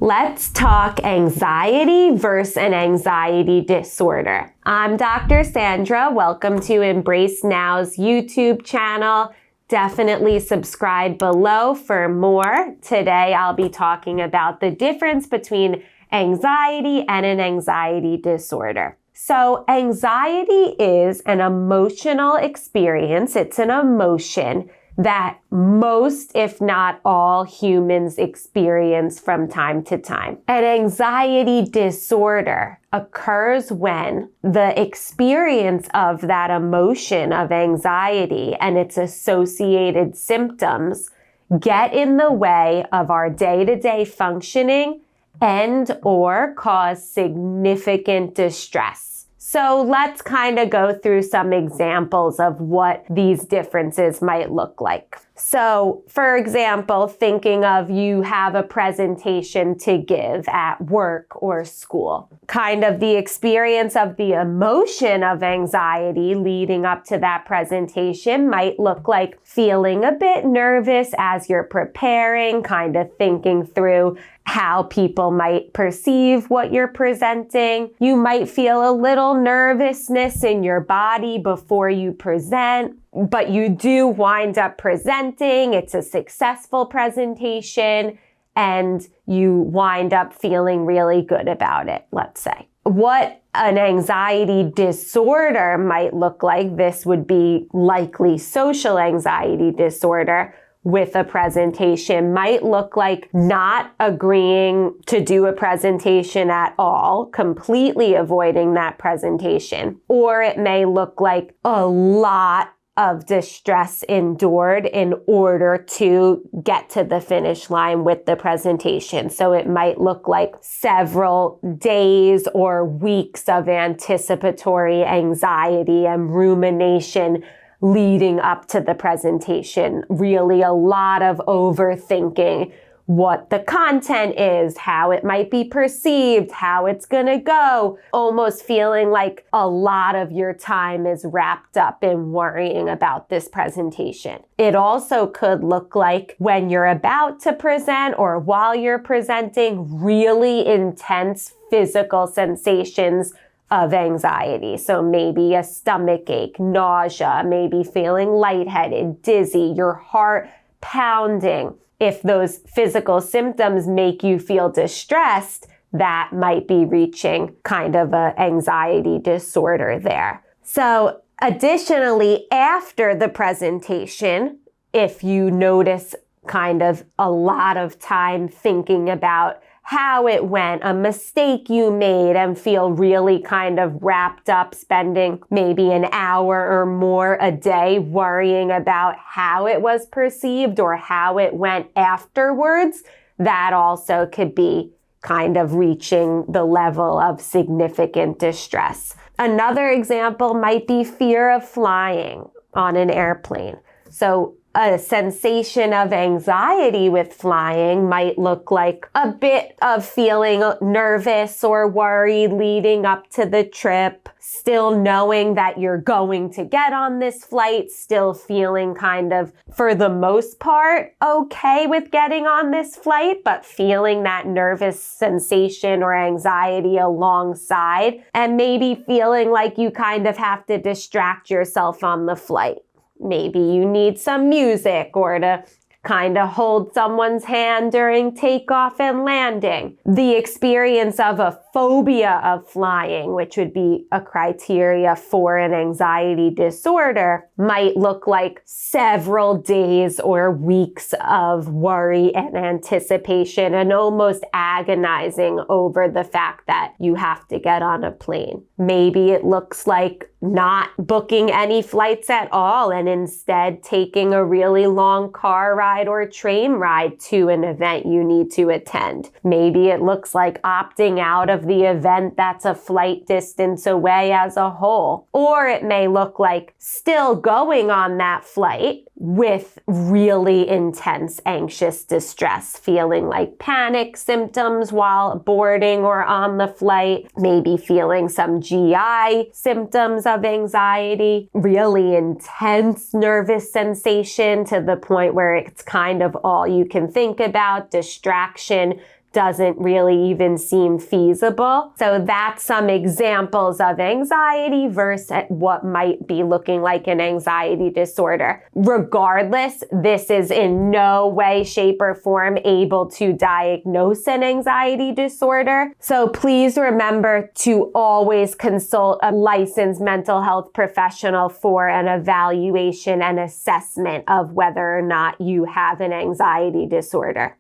Let's talk anxiety versus an anxiety disorder. I'm Dr. Sandra. Welcome to Embrace Now's YouTube channel. Definitely subscribe below for more. Today I'll be talking about the difference between anxiety and an anxiety disorder. So anxiety is an emotional experience. It's an emotion that most, if not all, humans experience from time to time. An anxiety disorder occurs when the experience of that emotion of anxiety and its associated symptoms get in the way of our day-to-day functioning and or cause significant distress. So let's kind of go through some examples of what these differences might look like. So, for example, thinking of you have a presentation to give at work or school. Kind of the experience of the emotion of anxiety leading up to that presentation might look like feeling a bit nervous as you're preparing, kind of thinking through how people might perceive what you're presenting. You might feel a little nervousness in your body before you present, but you do wind up presenting. It's a successful presentation and you wind up feeling really good about it, let's say. What an anxiety disorder might look like, this would be likely social anxiety disorder, with a presentation might look like not agreeing to do a presentation at all, completely avoiding that presentation. Or it may look like a lot of distress endured in order to get to the finish line with the presentation. So it might look like several days or weeks of anticipatory anxiety and rumination leading up to the presentation. Really a lot of overthinking what the content is, how it might be perceived, how it's gonna go, almost feeling like a lot of your time is wrapped up in worrying about this presentation. It also could look like when you're about to present or while you're presenting, really intense physical sensations of anxiety. So maybe a stomach ache, nausea, maybe feeling lightheaded, dizzy, your heart pounding. If those physical symptoms make you feel distressed, that might be reaching kind of an anxiety disorder there. So additionally, after the presentation, if you notice kind of a lot of time thinking about how it went, a mistake you made, and feel really kind of wrapped up, spending maybe an hour or more a day worrying about how it was perceived or how it went afterwards, that also could be kind of reaching the level of significant distress. Another example might be fear of flying on an airplane. So a sensation of anxiety with flying might look like a bit of feeling nervous or worried leading up to the trip, still knowing that you're going to get on this flight, still feeling kind of, for the most part, okay with getting on this flight, but feeling that nervous sensation or anxiety alongside, and maybe feeling like you kind of have to distract yourself on the flight. Maybe you need some music or to kind of hold someone's hand during takeoff and landing. The experience of a phobia of flying, which would be a criteria for an anxiety disorder, might look like several days or weeks of worry and anticipation and almost agonizing over the fact that you have to get on a plane. Maybe it looks like not booking any flights at all and instead taking a really long car ride or train ride to an event you need to attend. Maybe it looks like opting out of the event that's a flight distance away as a whole. Or it may look like still going on that flight with really intense anxious distress, feeling like panic symptoms while boarding or on the flight, maybe feeling some GI symptoms of anxiety, really intense nervous sensation to the point where it's kind of all you can think about, distraction, doesn't really even seem feasible. So that's some examples of anxiety versus what might be looking like an anxiety disorder. Regardless, this is in no way, shape, or form able to diagnose an anxiety disorder. So please remember to always consult a licensed mental health professional for an evaluation and assessment of whether or not you have an anxiety disorder.